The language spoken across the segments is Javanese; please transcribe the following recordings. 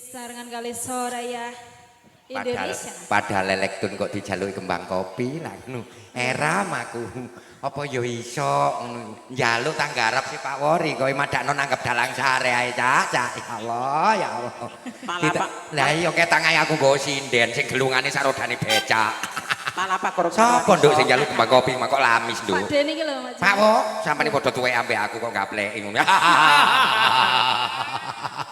Sarengan kali Soraya Indonesia. Padahal Lelektun kok dijaluki kembang kopi lah ngono. Eram aku. Apa ya iso ngono. Njaluk tanggarap si Pak Wori kowe madakno nanggep dalang sare ae, Cak. Ya Allah, ya Allah. Lah iya ketang ae aku nggo sinden sing gelungane sarodane becak. Malah Pak Korok. Sapa nduk sing njaluk kembang kopi kok lamis nduk. Pak Deni iki lho, Mas. Pak Wo, sampane padha tuwek ambek aku kok gapleki ngono.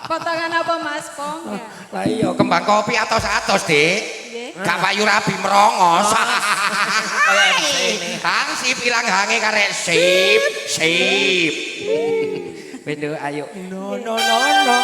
Potongan apa Mas Pong? Ya. Lah iya kembang kopi atos-atos, Dik. Nggih. Gak payu rabi merongos. Kaya ini. Hang sip ilang hange karek sip, sip. Wendo ayo. No no no no.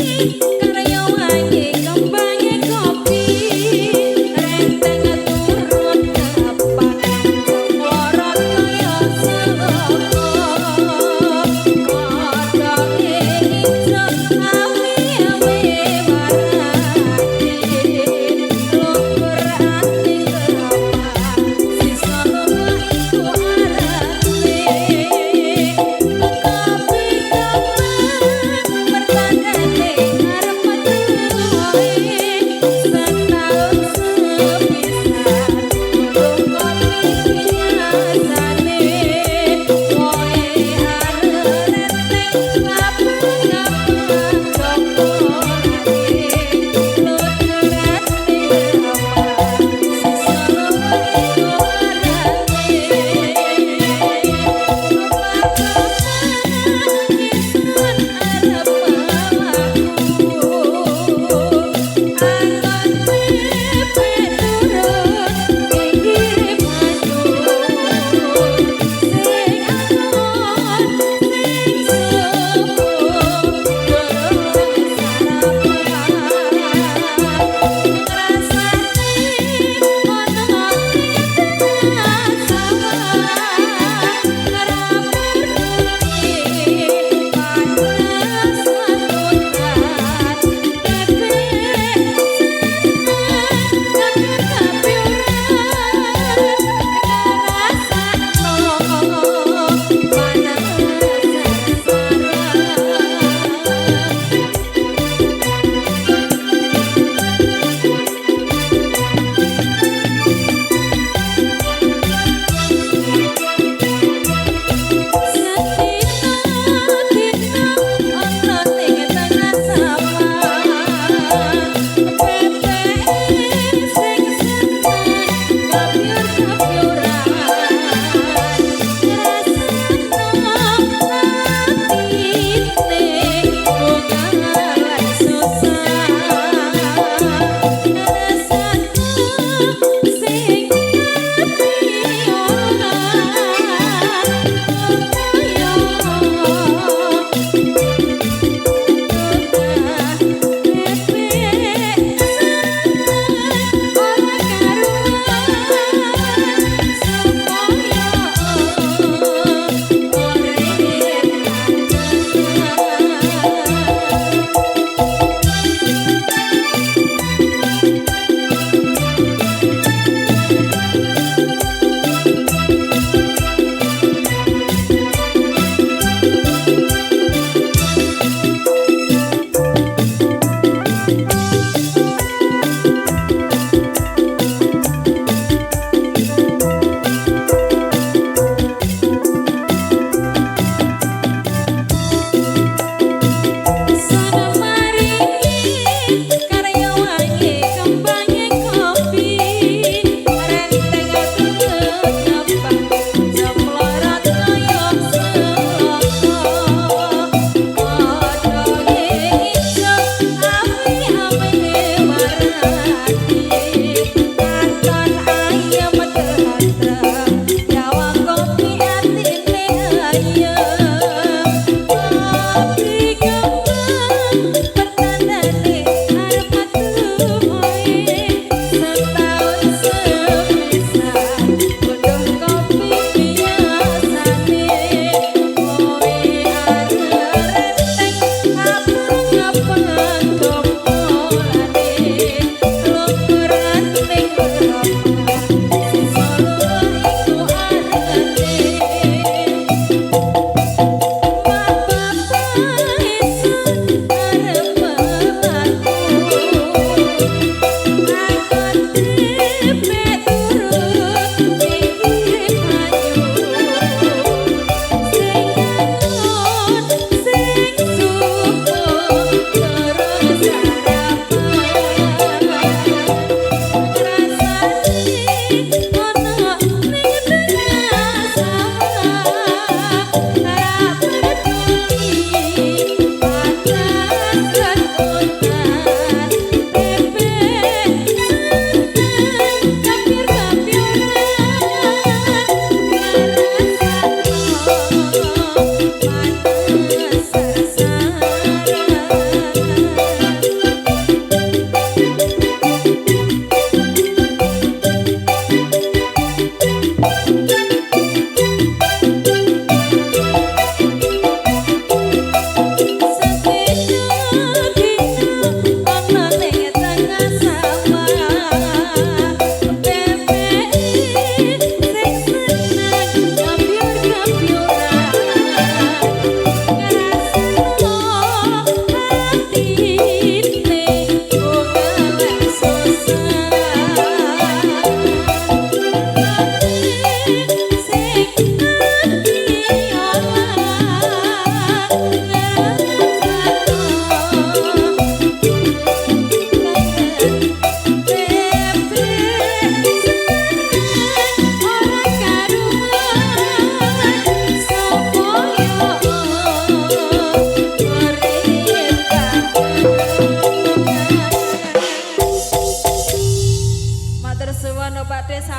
Mari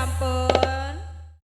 sampun